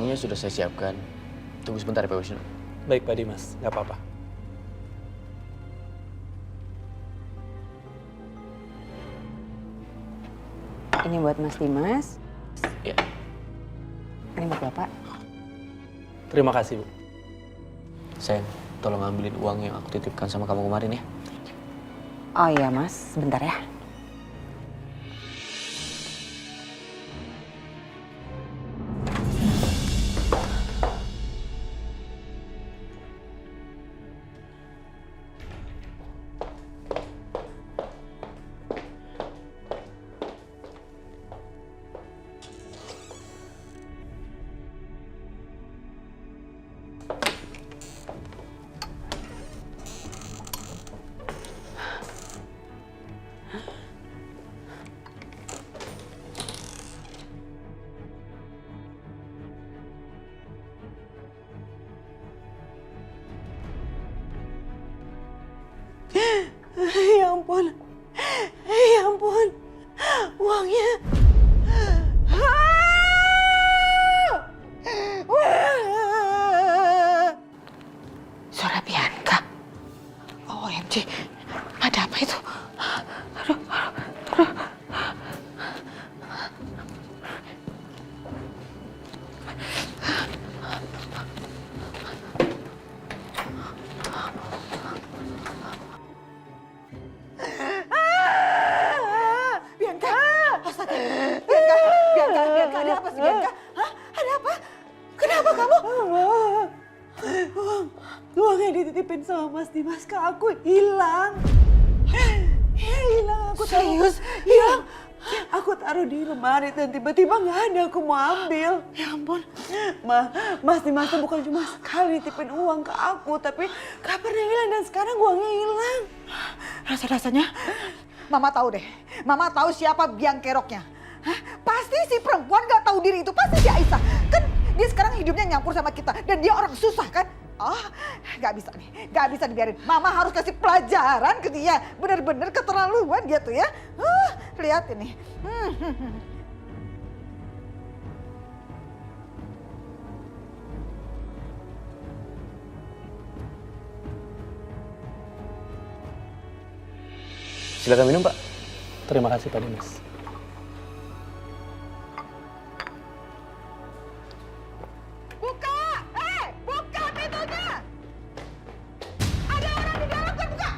Uangnya sudah saya siapkan. Tunggu sebentar ya Pak Wisnu. Baik Pak Dimas, nggak apa-apa. Ini buat Mas Dimas. Ya. Ini buat Bapak. Terima kasih Bu. Sayang, tolong ambilin uang yang aku titipkan sama kamu kemarin ya. Oh iya Mas, sebentar ya. Ya ampun, ya ampun, uangnya. Suara Bianca. OMG, ada apa itu? Bianca, astaga, Bianca, ada apa sih Bianca? Hah? Ada apa? Kenapa kamu? Uang yang dititipin sama Mas Dimas ke aku hilang. Ya hilang, aku Serius? Hilang. Aku taruh di lemari dan tiba-tiba nggak ada, aku mau ambil. Ya ampun. Mas Dimas tuh bukan cuma sekali nitipin uang ke aku, tapi gak pernah hilang dan sekarang uangnya hilang. Rasa-rasanya, Mama tahu deh. Mama tahu siapa biang keroknya. Hah? Pasti si perempuan gak tahu diri itu, pasti si Aisyah. Kan dia sekarang hidupnya nyampur sama kita dan dia orang susah kan? Gak bisa nih, gak bisa dibiarin. Mama harus kasih pelajaran ke dia. Bener-bener keterlaluan dia tuh ya. Lihat ini. Silakan minum Pak. Terima kasih Pak Dimas. Buka! Buka pintunya! Ada orang di dalam kan buka!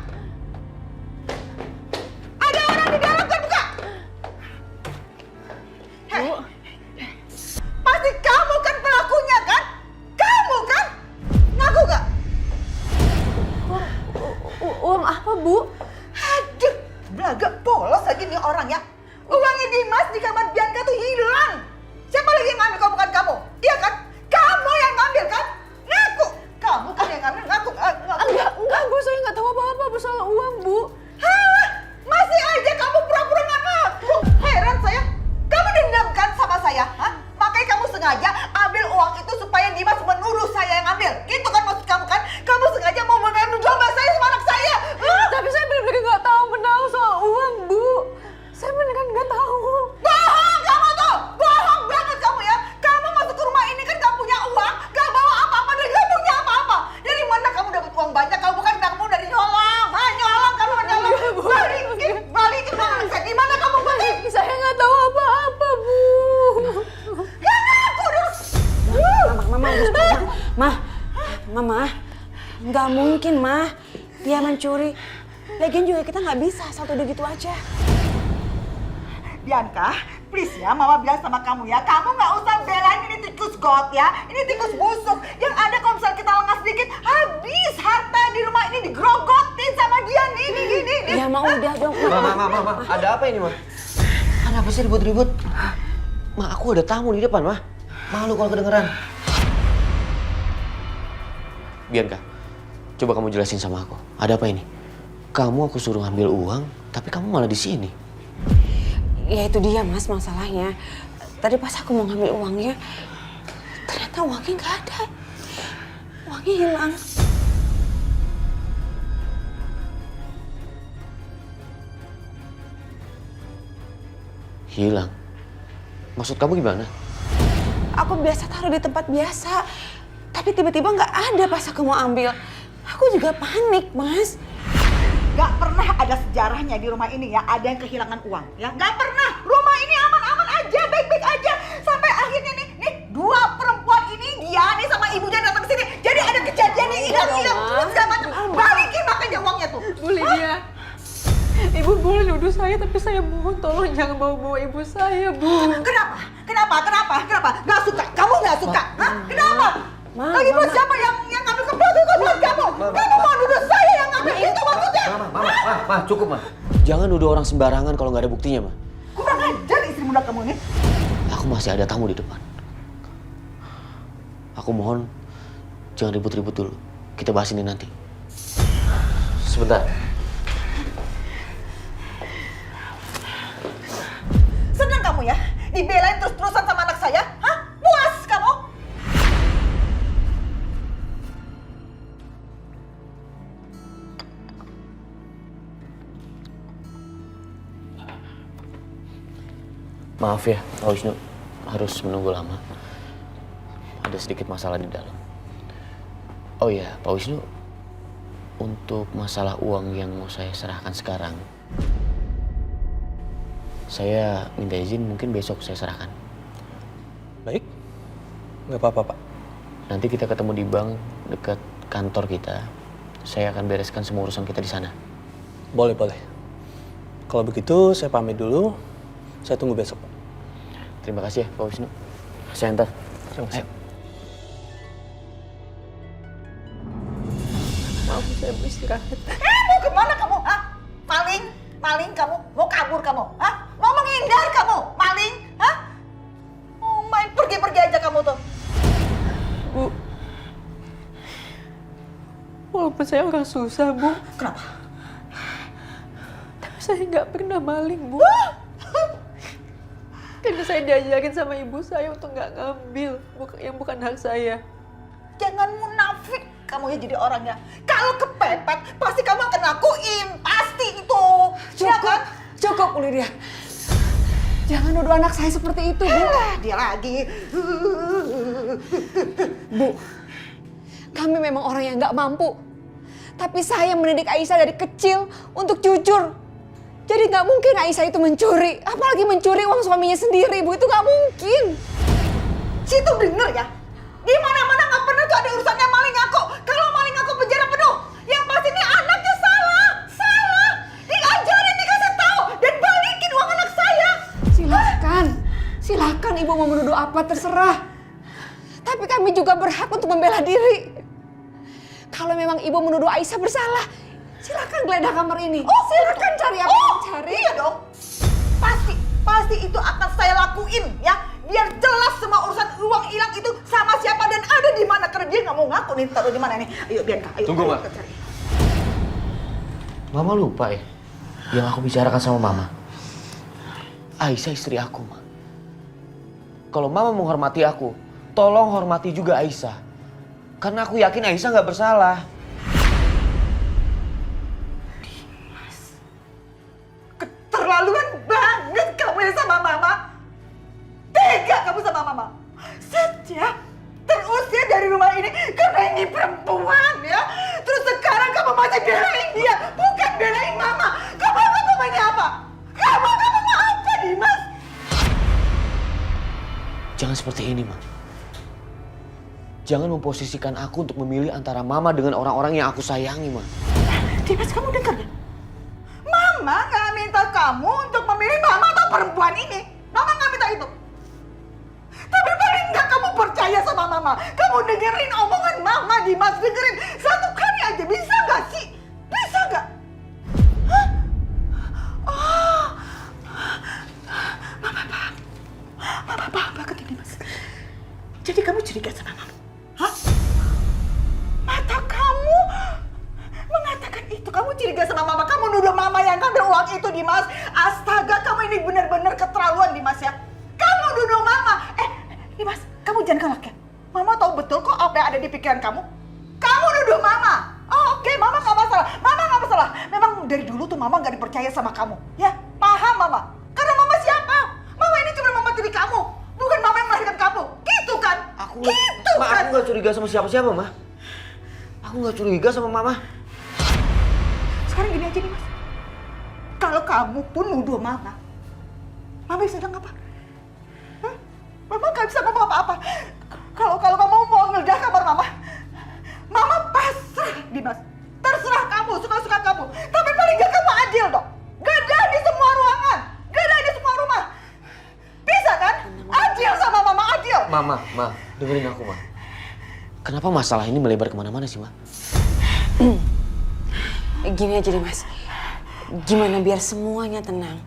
Ada orang di dalam kan buka! Bu. Pasti kamu kan pelakunya kan? Kamu kan? Ngaku gak? Uang apa, Bu? Aduh, belaga polos lagi nih orang ya. Uangnya Dimas di kamar Bianca tuh hilang. Siapa lagi yang ngambil kalau bukan kamu? Iya kan? Kamu yang ngambil kan? Ngaku. Kamu kan yang ngambil, ngaku. Enggak, Bu. Saya nggak tahu apa-apa soal uang, Bu. Hah? Masih aja kamu pura-pura nggak ngaku. Heran saya. Kamu dendam kan sama saya? Hah? Makanya kamu sengaja ambil uang itu supaya Dimas menuduh saya yang ambil. Gitu kan maksud kamu kan? Kamu sengaja mau mengambil domba saya sama anak saya. Hah? Tapi saya benar-benar nggak tahu menahu soal uang, Bu. Saya beneran nggak tahu. Bohong kamu tuh! Bohong banget kamu ya! Kamu masuk ke rumah ini kan gak punya uang, gak bawa apa-apa dan gak punya apa-apa. Dari mana kamu dapat uang banyak? Kamu bukan kamu dari nyolong. Nyolong kamu nyolong. Balikin uang saya. Di mana kamu balik? Saya nggak tahu apa-apa, Bu. Ya ngaku dong. Mama, nggak mungkin, Ma. Dia mencuri. Lagian juga kita nggak bisa asal tuduh gitu aja. Bianca, please ya, Mama bilang sama kamu ya, kamu nggak usah belain ini tikus got ya, ini tikus busuk. Yang ada kalau misalnya kita lengah sedikit, habis harta di rumah ini digerogotin sama dia nih, gini. Ya, Ma, udah dong. Ma, ada apa ini, Ma? Ada apa sih ribut-ribut? Ma, aku ada tamu di depan, Ma. Malu kalau kedengeran. Bianca, coba kamu jelasin sama aku. Ada apa ini? Kamu aku suruh ambil uang, tapi kamu malah di sini. Ya itu dia, Mas, masalahnya. Tadi pas aku mau ngambil uangnya, ternyata uangnya nggak ada. Uangnya hilang. Hilang? Maksud kamu gimana? Aku biasa taruh di tempat biasa. Tapi tiba-tiba nggak ada pas aku mau ambil. Aku juga panik, Mas. Gak pernah ada sejarahnya di rumah ini ya, ada yang kehilangan uang. Ya, gak pernah. Rumah ini aman-aman aja, baik-baik aja. Sampai akhirnya nih dua perempuan ini, dia nih sama ibunya datang ke sini. Jadi ada kejadian yang hilang-hilang terus segala macam. Balikin makanya uangnya tuh. Bu Lydia, Ibu boleh nuduh saya, tapi saya mohon tolong jangan bawa-bawa ibu saya, Bu. Kenapa? Gak suka? Kamu gak suka? Hah? Kenapa? Lagi pun siapa yang ngambil keputusan buat kamu? Kamu mau nuduh saya yang ngambil itu maksudnya? Ma, cukup, Ma. Jangan nuduh orang sembarangan kalau nggak ada buktinya, Ma. Kurang ajar istri muda kamu ini. Aku masih ada tamu di depan. Aku mohon, jangan ribut-ribut dulu. Kita bahas ini nanti. Sebentar. Senang kamu ya? Dibelain terus-terusan sama anak saya? Hah? Puas kamu? Maaf ya, Pak Wisnu. Harus menunggu lama. Ada sedikit masalah di dalam. Oh iya, Pak Wisnu. Untuk masalah uang yang mau saya serahkan sekarang, saya minta izin mungkin besok saya serahkan. Baik, nggak apa-apa Pak. Nanti kita ketemu di bank dekat kantor kita. Saya akan bereskan semua urusan kita di sana. Boleh. Kalau begitu saya pamit dulu. Saya tunggu besok, Pak. Terima kasih ya, Pak Wisnu. Saya antar. Terima kasih. Maaf, saya mau istirahat. Mau kemana kamu? Hah? Maling kamu? Mau kabur kamu? Hah? Mau menghindar kamu? Maling? Hah? Oh, main pergi-pergi aja kamu tuh. Bu, walaupun saya orang susah, Bu, Kenapa? tapi saya nggak pernah maling, Bu. Karena saya diajarin sama ibu saya untuk nggak ngambil yang bukan hak saya. Jangan munafik kamu ya jadi orangnya. Kalau kepepet, pasti kamu akan lakuin. Pasti itu. Ya kan? Cukup, Bu Lydia. Jangan nuduh anak saya seperti itu, Bu. Dia lagi. Bu, kami memang orang yang nggak mampu. Tapi saya mendidik Aisyah dari kecil untuk jujur. Jadi nggak mungkin Aisyah itu mencuri. Apalagi mencuri uang suaminya sendiri, Bu. Itu nggak mungkin. Situ denger ya. Di mana-mana nggak pernah tuh ada urusannya maling aku. Kalau maling aku penjara penuh. Yang pasti ini anaknya salah. Diajarin, dikasih tahu dan balikin uang anak saya. Silakan Ibu mau menuduh apa terserah. Tapi kami juga berhak untuk membela diri. Kalau memang Ibu menuduh Aisyah bersalah, silakan geledah kamar ini. Silakan cari apa yang cari. Iya dong. Pasti itu akan saya lakuin ya. Biar jelas semua urusan uang hilang itu sama siapa dan ada di mana. Karena dia nggak mau ngaku nih taruh di mana nih. Ayo Bianca, ayo. Tunggu, ayo, Ma. kita cari. Mama lupa ya? Yang aku bicarakan sama Mama. Aisyah istri aku, Ma. Kalau Mama menghormati aku, tolong hormati juga Aisyah. Karena aku yakin Aisyah nggak bersalah. Keterlaluan banget kamu ya sama Mama. Tega kamu sama Mama. Sejak terusir dari rumah ini karena ini perempuan ya. Terus sekarang kamu masih belain dia, bukan belain Mama. Kamu maunya apa? Kamu mau apa, Dimas? Jangan seperti ini, Ma. Jangan memposisikan aku untuk memilih antara Mama dengan orang-orang yang aku sayangi, Ma. Dimas, kamu dengar ya? Mama nggak minta kamu untuk memilih Mama atau perempuan ini. Mama nggak minta itu. Tapi paling nggak kamu percaya sama Mama. Kamu dengerin omongan Mama, Dimas. Dengerin satu kali aja. Bisa nggak sih? Bisa nggak? Hah? Oh. Mama paham banget ini, Mas. Jadi kamu curiga sama Mama? Hah? Mata kamu mengatakan itu. Kamu curiga sama Mama. Kamu nuduh Mama yang ngambil uang itu, Dimas. Astaga, kamu ini benar-benar keterlaluan, Dimas ya. Kamu nuduh Mama. Dimas, kamu jangan galak ya. Mama tahu betul kok apa yang ada di pikiran kamu. Kamu nuduh Mama. Oh, oke, Mama nggak masalah. Mama nggak masalah. Memang dari dulu tuh Mama nggak dipercaya sama kamu. Ya, paham Mama. Karena Mama siapa? Mama ini cuma mama tiri kamu. Bukan Mama yang melahirkan kamu. Gitu curiga sama siapa-siapa, Ma. Aku nggak curiga sama Mama. Sekarang gini aja nih Mas. Kalau kamu pun nuduh Mama bisa bilang apa? Hah? Mama gak bisa ngomong apa-apa. Kalau kamu mau ngeledah kamar Mama pasrah, Dimas. Terserah kamu, suka-suka kamu. Tapi paling gak kamu adil dong. Gak ada di semua ruangan. Gak ada di semua rumah. Bisa kan? Adil sama Mama, adil. Ma, dengerin aku, Ma. Kenapa masalah ini melebar kemana-mana sih, Ma? Gini aja deh Mas, gimana biar semuanya tenang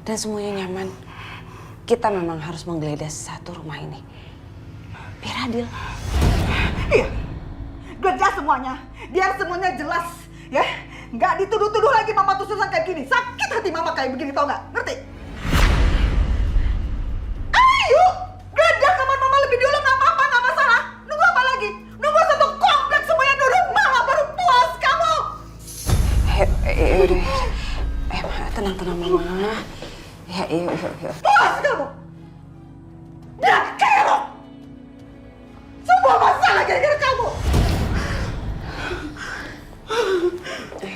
dan semuanya nyaman. Kita memang harus menggeledah satu rumah ini. Biar adil. Iya, geledah semuanya. Biar semuanya jelas, ya. Nggak dituduh-tuduh lagi Mama tuh susah kayak gini. Sakit hati Mama kayak begini, tau nggak? Ngerti? Ayo, geledah kamar Mama lebih dulu, nggak apa-apa, nggak masalah. Nunggu apa lagi? Nunggu satu kompleks semuanya duduk Mama baru puas kamu. Udah. Tenang Mama. Ya, yuk. Puas kamu. Dan kerok. Semua masalah gara-gara kamu.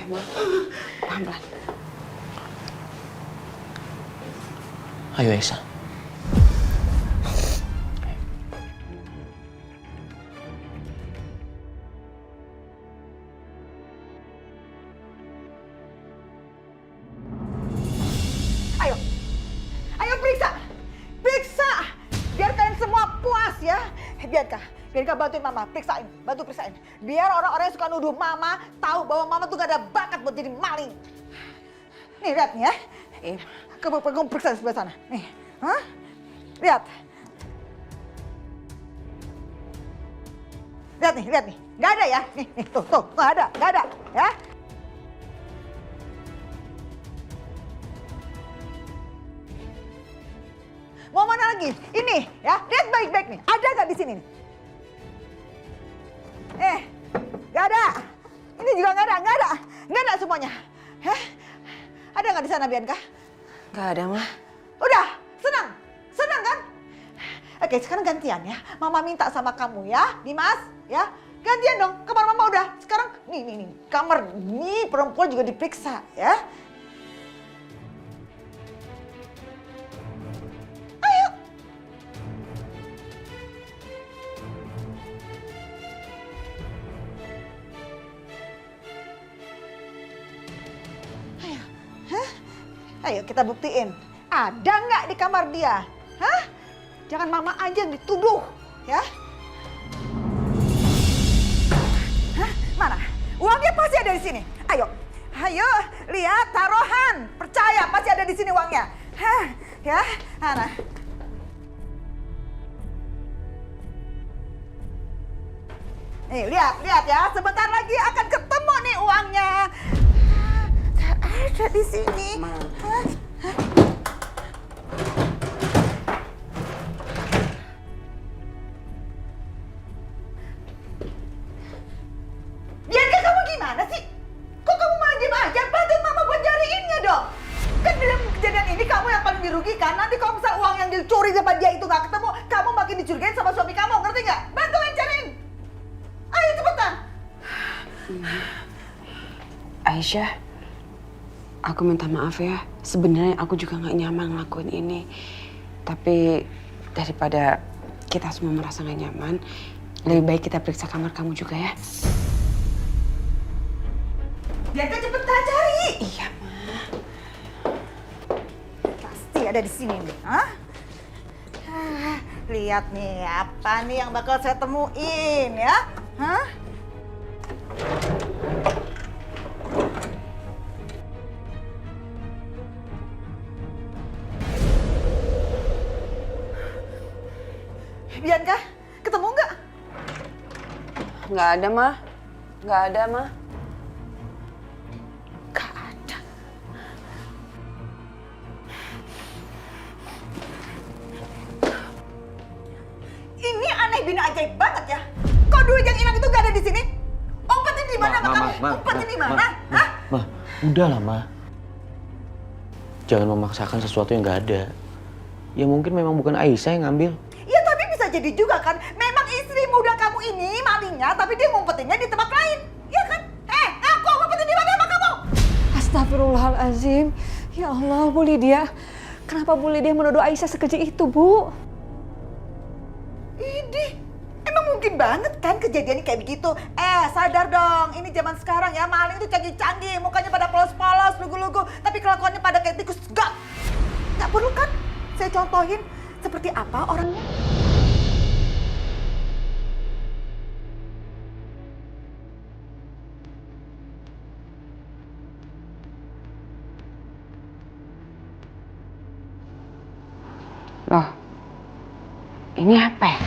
Ma, pelan-pelan. Ayo, Esa. Ayo periksa. Biar kalian semua puas ya. Biarkah bantuin Mama, bantu periksain. Biar orang-orang yang suka nuduh Mama tahu bahwa Mama tuh gak ada bakat buat jadi maling. Nih lihat nih ya. Kamu periksa di sebelah sana. Nih, hah? Lihat. Lihat nih. Gak ada ya? Nih, tuh, gak ada, ya. Mau mana lagi? Ini, ya. Lihat baik-baik nih. Ada nggak di sini nih? Nggak ada. Ini juga nggak ada semuanya. Ada nggak di sana, Bianca? Nggak ada, Ma. Udah, senang kan? Oke, sekarang gantian ya. Mama minta sama kamu ya, Dimas, ya. Gantian dong, kamar Mama udah. Sekarang, nih, kamar nih perempuan juga diperiksa, ya. Ayo kita buktiin, ada nggak di kamar dia? Hah? Jangan Mama aja yang dituduh, ya? Hah? Mana? Uangnya pasti ada di sini. Ayo, lihat taruhan. Percaya pasti ada di sini uangnya. Hah? Ya, mana? Nih, lihat ya. Sebentar lagi akan ketemu nih uangnya. Ada di sini. Bianca, kamu gimana sih? Kok kamu malah diem aja? Bantuin Mama buat nyariinnya dong. Kan dalam kejadian ini kamu yang paling dirugikan. Nanti kalau misal uang yang dicuri sama dia itu nggak ketemu, kamu makin dicurigain sama suami kamu. Ngerti nggak? Bantuin cariin. Ayo cepetan. Aisyah, aku minta maaf ya. Sebenarnya aku juga nggak nyaman ngelakuin ini. Tapi daripada kita semua merasa nggak nyaman, lebih baik kita periksa kamar kamu juga ya. Bianca cepetan cari. Iya, Ma. Pasti ada di sini nih. Hah? Lihat nih, apa nih yang bakal saya temuin ya? Hah? Bianca, ketemu nggak? Nggak ada, Ma. Nggak ada, Ma. Nggak ada. Ini aneh bina ajaib banget ya. Kok duit yang hilang itu nggak ada di sini? Umpetnya di mana sama kamu? Umpetnya di mana? Hah? Ma, udahlah, Ma. Jangan memaksakan sesuatu yang nggak ada. Ya mungkin memang bukan Aisyah yang ngambil. Ya tapi bisa jadi juga kan. Memang istri istri muda kamu ini malingnya, tapi dia ngumpetinnya di tempat lain. Iya kan? Ngaku ngumpetin di mana sama kamu? Astagfirullahalazim. Ya Allah, Bu Lydia. Kenapa Bu Lydia menuduh Aisyah sekeji itu, Bu? Ini emang mungkin banget kan kejadiannya kayak begitu. Sadar dong, ini zaman sekarang ya, maling itu canggih-canggih, mukanya pada polos-polos, lugu-lugu, tapi kelakuannya pada kayak tikus got. Nggak perlu kan saya contohin seperti apa orangnya? Loh, ini apa ya?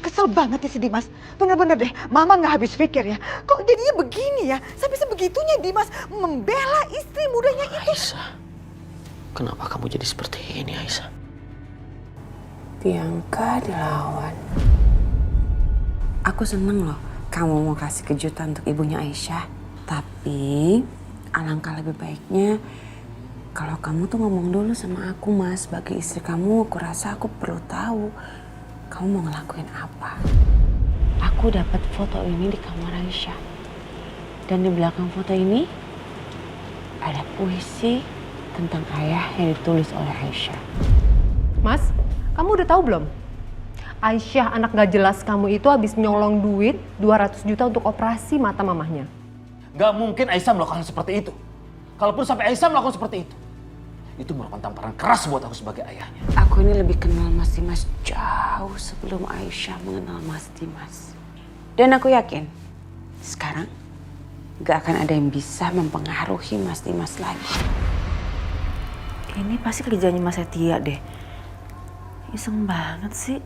Kesel banget ya si Dimas. Bener-bener deh, Mama nggak habis pikir ya. Kok jadinya begini ya? Sampai sebegitunya Dimas membela istri mudanya itu. Aisyah, kenapa kamu jadi seperti ini, Aisyah? Bianca dilawan. Aku seneng loh kamu mau kasih kejutan untuk ibunya Aisyah. Tapi alangkah lebih baiknya kalau kamu tuh ngomong dulu sama aku, Mas. Sebagai istri kamu, aku rasa aku perlu tahu kamu mau ngelakuin apa. Aku dapat foto ini di kamar Aisyah. Dan di belakang foto ini ada puisi tentang ayah yang ditulis oleh Aisyah. Mas, kamu udah tahu belum? Aisyah anak gak jelas kamu itu habis nyolong duit 200 juta untuk operasi mata mamahnya. Gak mungkin Aisyah melakukan seperti itu. Kalaupun sampai Aisyah melakukan seperti itu merupakan tamparan keras buat aku sebagai ayahnya. Aku ini lebih kenal Mas Dimas jauh sebelum Aisyah mengenal Mas Dimas. Dan aku yakin sekarang gak akan ada yang bisa mempengaruhi Mas Dimas lagi. Ini pasti kerjanya Mas Setia deh. Iseng banget sih.